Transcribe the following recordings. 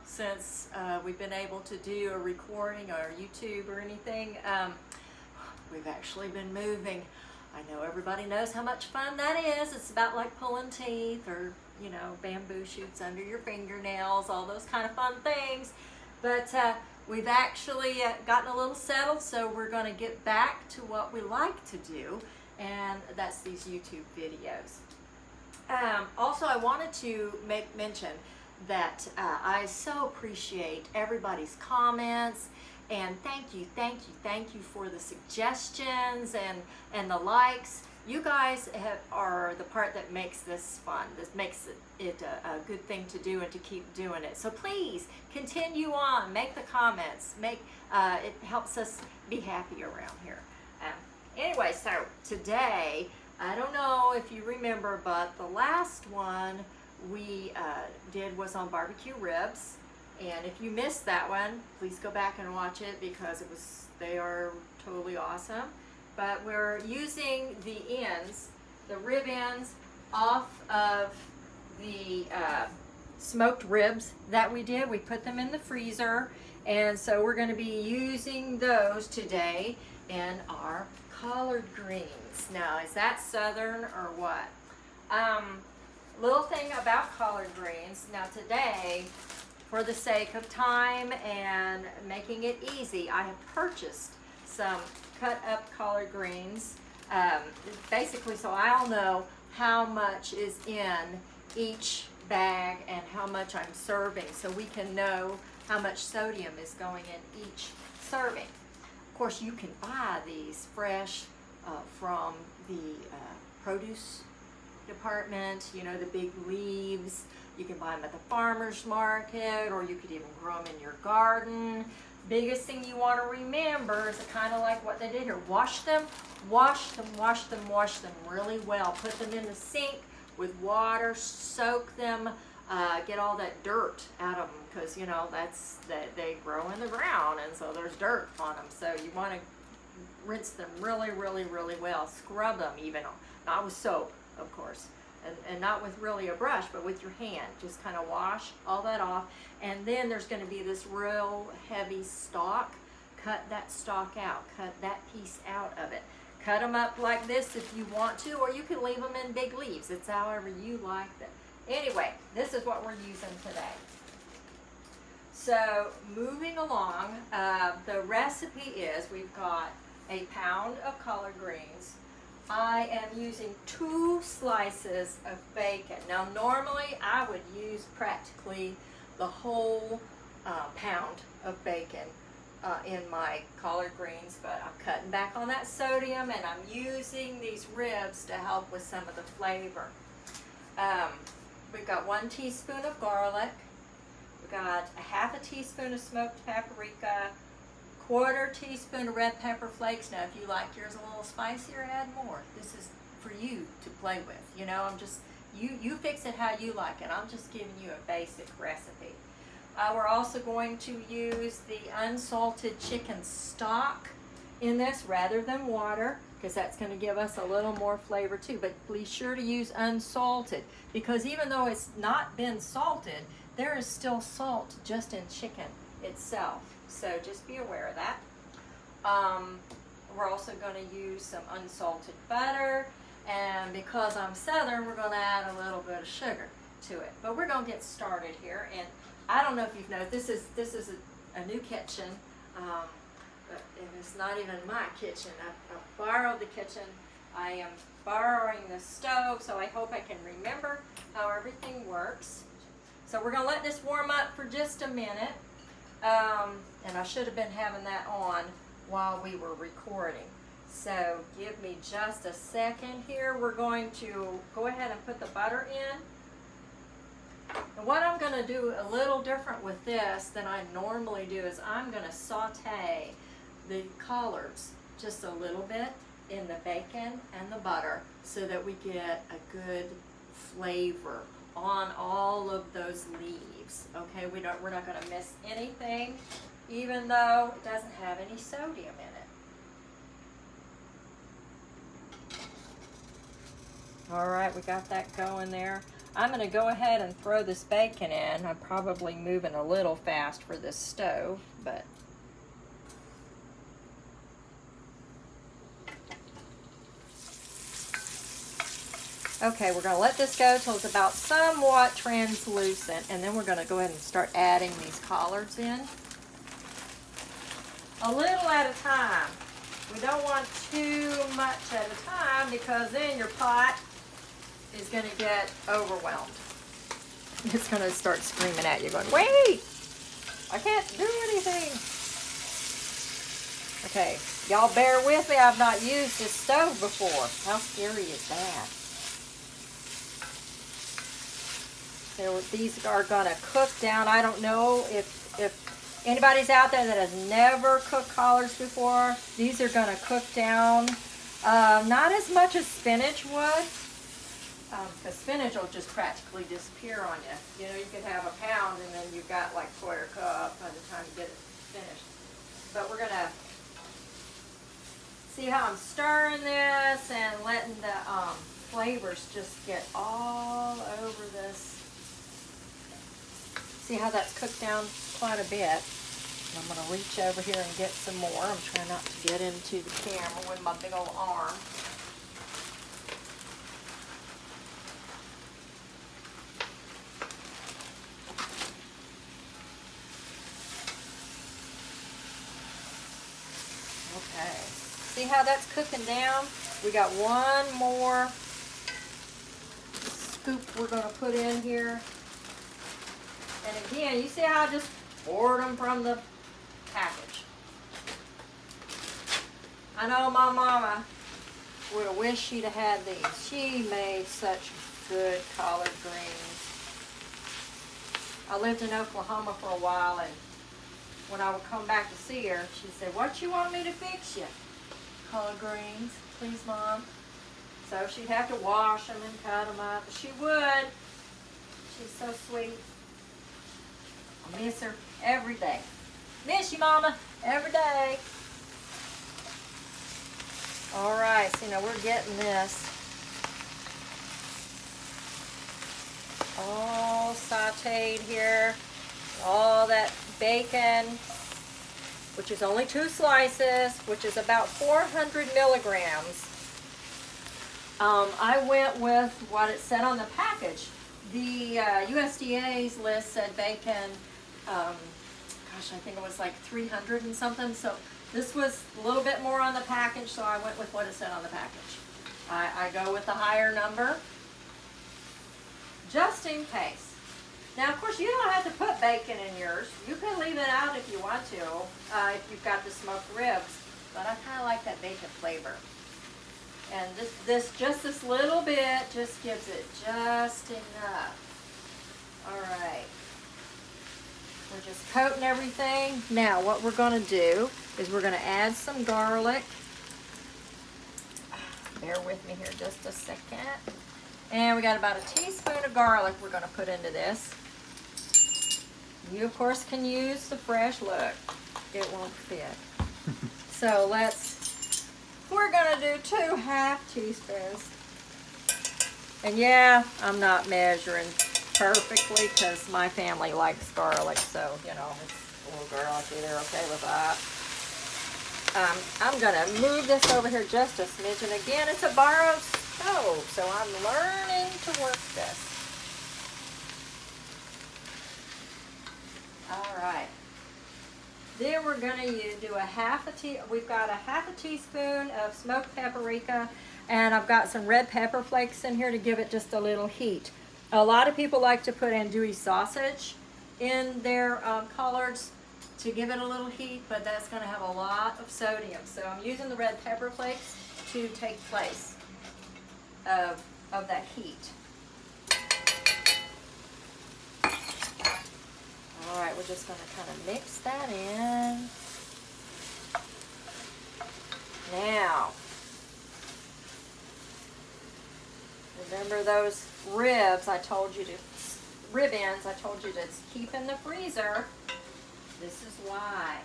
since we've been able to do a recording or YouTube or anything. We've actually been moving. I know everybody knows how much fun that is. It's about like pulling teeth or, you know, bamboo shoots under your fingernails, all those kind of fun things. But we've actually gotten a little settled, so we're going to get back to what we like to do, and that's these YouTube videos. Also, I wanted to make mention that I so appreciate everybody's comments, and thank you for the suggestions and the likes. You guys are the part that makes this fun. This makes it a good thing to do and to keep doing it. So please continue on, make the comments, it helps us be happy around here. Anyway, so today, I don't know if you remember, but the last one we did was on barbecue ribs. And if you missed that one, please go back and watch it because they are totally awesome. But we're using the ends, the rib ends, off of the smoked ribs that we did. We put them in the freezer, and so we're going to be using those today in our collard greens. Now, is that southern or what? Little thing about collard greens. Now today, for the sake of time and making it easy, I have purchased some cut up collard greens, basically so I'll know how much is in each bag and how much I'm serving, so we can know how much sodium is going in each serving. Of course, you can buy these fresh from the produce department, you know, the big leaves. You can buy them at the farmer's market, or you could even grow them in your garden. Biggest thing you want to remember is kind of like what they did here. Wash them really well. Put them in the sink with water, soak them, get all that dirt out of them, because you know they grow in the ground, and so there's dirt on them. So you want to rinse them really well. Scrub them even, not with soap, of course. And not with really a brush, but with your hand. Just kind of wash all that off. And then there's going to be this real heavy stalk. Cut that stalk out. Cut that piece out of it. Cut them up like this if you want to, or you can leave them in big leaves. It's however you like them. Anyway, this is what we're using today. So moving along, the recipe is we've got a pound of collard greens. I am using 2 slices of bacon. Now normally I would use practically the whole pound of bacon in my collard greens, but I'm cutting back on that sodium, and I'm using these ribs to help with some of the flavor. We've got 1 teaspoon of garlic. We've got a half a teaspoon of smoked paprika, 1/4 teaspoon of red pepper flakes. Now, if you like yours a little spicier, add more. This is for you to play with. You know, I'm just, you fix it how you like it. I'm just giving you a basic recipe. We're also going to use the unsalted chicken stock in this rather than water, because that's going to give us a little more flavor too. But be sure to use unsalted, because even though it's not been salted, there is still salt just in chicken itself. So just be aware of that. We're also going to use some unsalted butter, and because I'm southern, we're going to add a little bit of sugar to it. But we're going to get started here, and I don't know if you've noticed, this is a new kitchen, but it's not even my kitchen. I borrowed the kitchen. I am borrowing the stove, so I hope I can remember how everything works. So we're going to let this warm up for just a minute. And I should have been having that on while we were recording. So give me just a second here. We're going to go ahead and put the butter in. And what I'm going to do a little different with this than I normally do is I'm going to saute the collards just a little bit in the bacon and the butter so that we get a good flavor on all of those leaves. Okay, we're not going to miss anything, even though it doesn't have any sodium in it. All right, we got that going there. I'm going to go ahead and throw this bacon in. I'm probably moving a little fast for this stove, but okay, we're going to let this go till it's about somewhat translucent, and then we're going to go ahead and start adding these collards in. A little at a time. We don't want too much at a time because then your pot is going to get overwhelmed. It's going to start screaming at you going, wait, I can't do anything. Okay, y'all bear with me. I've not used this stove before. How scary is that? So these are going to cook down. I don't know if anybody's out there that has never cooked collards before. These are going to cook down not as much as spinach would, because spinach will just practically disappear on you. You know, you could have a pound and then you've got like a quarter cup by the time you get it finished. But we're going to see how I'm stirring this and letting the flavors just get all over this. See how that's cooked down quite a bit. I'm going to reach over here and get some more. I'm trying not to get into the camera with my big old arm. Okay. See how that's cooking down? We got one more scoop we're going to put in here. And again, you see how I just poured them from the package. I know my mama would have wished she'd have had these. She made such good collard greens. I lived in Oklahoma for a while, and when I would come back to see her, she'd say, what you want me to fix you? Collard greens, please, Mom. So she'd have to wash them and cut them up. But she would. She's so sweet. I miss her every day. Miss you, Mama, every day. All right, so now we're getting this all sauteed here. All that bacon, which is only 2 slices, which is about 400 milligrams. I went with what it said on the package. The USDA's list said bacon, gosh, I think it was like 300 and something. So this was a little bit more on the package, so I went with what it said on the package. I go with the higher number, just in case. Now, of course, you don't have to put bacon in yours. You can leave it out if you want to, if you've got the smoked ribs. But I kind of like that bacon flavor. And just this little bit just gives it just enough. All right. We're just coating everything. Now, what we're going to do is we're going to add some garlic. Bear with me here just a second. And we got about a teaspoon of garlic we're going to put into this. You, of course, can use the fresh. Look, it won't fit. So we're going to do 2 half teaspoons. And yeah, I'm not measuring perfectly because my family likes garlic, so, you know, it's a little garlicky. They're okay with that. I'm going to move this over here just a smidge. And again, it's a borrowed stove, so I'm learning to work this. All right. Then we're going to do we've got a half a teaspoon of smoked paprika, and I've got some red pepper flakes in here to give it just a little heat. A lot of people like to put andouille sausage in their collards to give it a little heat, but that's going to have a lot of sodium. So I'm using the red pepper flakes to take place of that heat. All right, we're just going to kind of mix that in. Now, remember those rib ends I told you to keep in the freezer. This is why.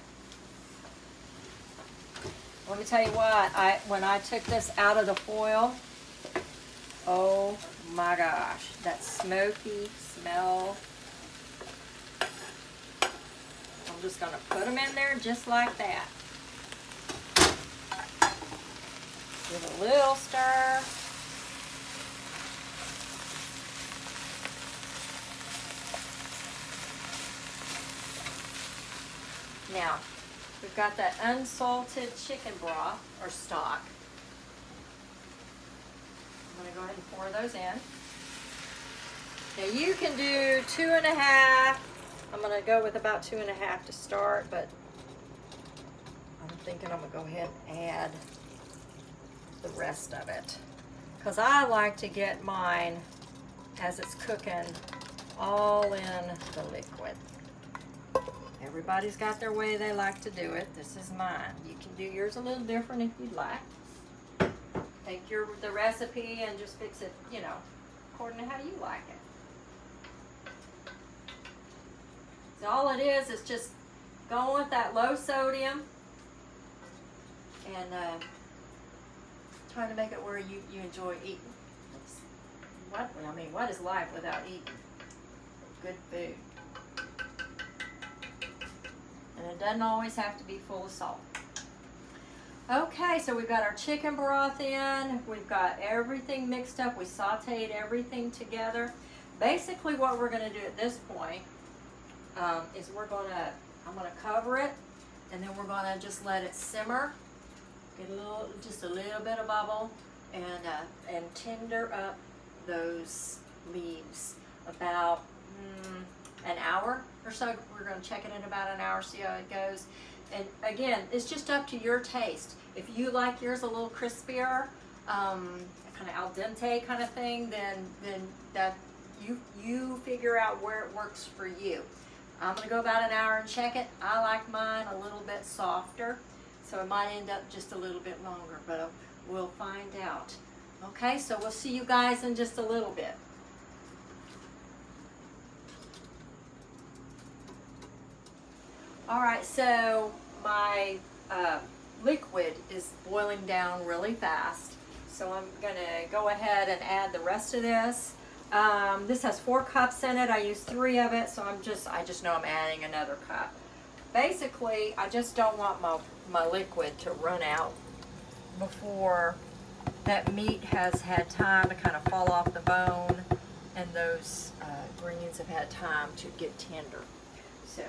Let me tell you what, when I took this out of the foil, Oh my gosh, that smoky smell. I'm just gonna put them in there just like that. Give a little stir. Now, we've got that unsalted chicken broth or stock. I'm going to go ahead and pour those in. Now you can do 2.5. I'm going to go with about 2.5 to start, but I'm thinking I'm going to go ahead and add the rest of it. Because I like to get mine, as it's cooking, all in the liquid. Everybody's got their way they like to do it. This is mine. You can do yours a little different if you'd like. Take the recipe and just fix it, you know, according to how you like it. So all it is just going with that low sodium and trying to make it where you enjoy eating. What is life without eating good food? And it doesn't always have to be full of salt. Okay, so we've got our chicken broth in. We've got everything mixed up. We sauteed everything together. Basically what we're going to do at this point is I'm going to cover it, and then we're going to just let it simmer. Get just a little bit of bubble, and tender up those leaves about an hour or so. We're going to check it in about an hour, see how it goes. And again, it's just up to your taste. If you like yours a little crispier, kind of al dente kind of thing, then that you figure out where it works for you. I'm going to go about an hour and check it. I like mine a little bit softer, so it might end up just a little bit longer, but we'll find out. Okay, so we'll see you guys in just a little bit. All right, so my liquid is boiling down really fast, so I'm going to go ahead and add the rest of this. This has 4 cups in it. I used 3 of it, so I just know I'm adding another cup. Basically, I just don't want my liquid to run out before that meat has had time to kind of fall off the bone, and those greens have had time to get tender. So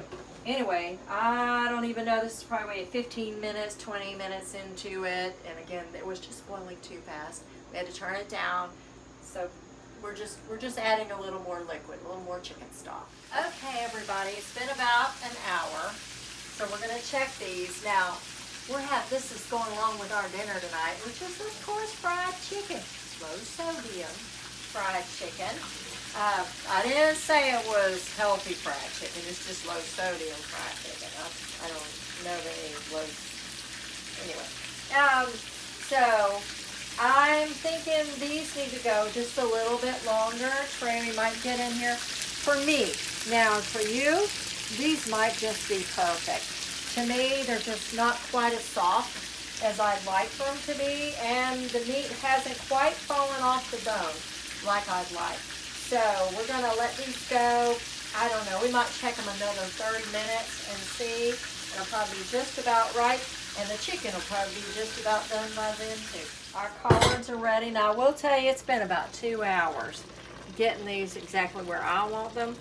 anyway, I don't even know, this is probably 15 minutes, 20 minutes into it, and again, it was just boiling too fast. We had to turn it down, so we're just adding a little more liquid, a little more chicken stock. Okay, everybody, it's been about an hour, so we're gonna check these. Now, this is going along with our dinner tonight, which is of course fried chicken, low sodium fried chicken. I didn't say it was healthy fried chicken, it's just low sodium fried chicken. I don't know of any low, anyway. So I'm thinking these need to go just a little bit longer. Trey, we might get in here. For me, now for you, these might just be perfect. To me, they're just not quite as soft as I'd like them to be, and the meat hasn't quite fallen off the bone like I'd like. So we're going to let these go. I don't know, we might check them another 30 minutes and see. It'll probably be just about right, and the chicken will probably be just about done by then too. Our collards are ready. Now I will tell you, it's been about 2 hours getting these exactly where I want them.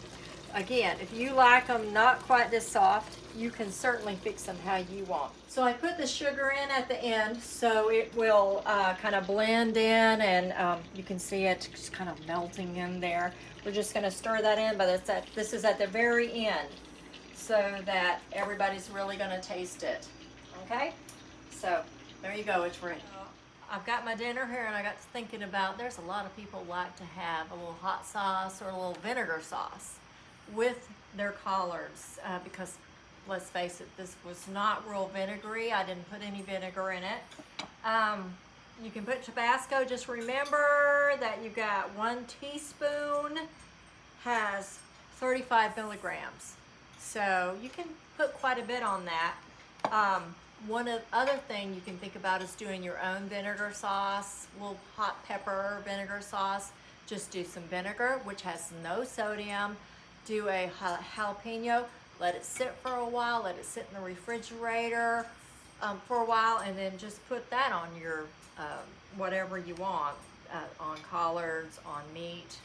Again, if you like them not quite this soft, you can certainly fix them how you want. So I put the sugar in at the end so it will kind of blend in, and you can see it just kind of melting in there. We're just going to stir that in, but this is at the very end so that everybody's really going to taste it. Okay? So there you go, it's ready. I've got my dinner here, and I got to thinking about, there's a lot of people like to have a little hot sauce or a little vinegar sauce with their collards because let's face it, this was not real vinegary. I didn't put any vinegar in it. You can put Tabasco. Just remember that you've got 1 teaspoon has 35 milligrams. So you can put quite a bit on that. One other thing you can think about is doing your own vinegar sauce, little hot pepper vinegar sauce. Just do some vinegar, which has no sodium. Do a jalapeno, let it sit for a while, let it sit in the refrigerator for a while, and then just put that on your whatever you want, on collards, on meat,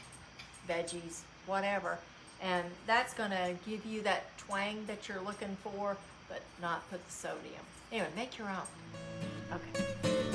veggies, whatever. And that's gonna give you that twang that you're looking for, but not put the sodium. Anyway, make your own. Okay.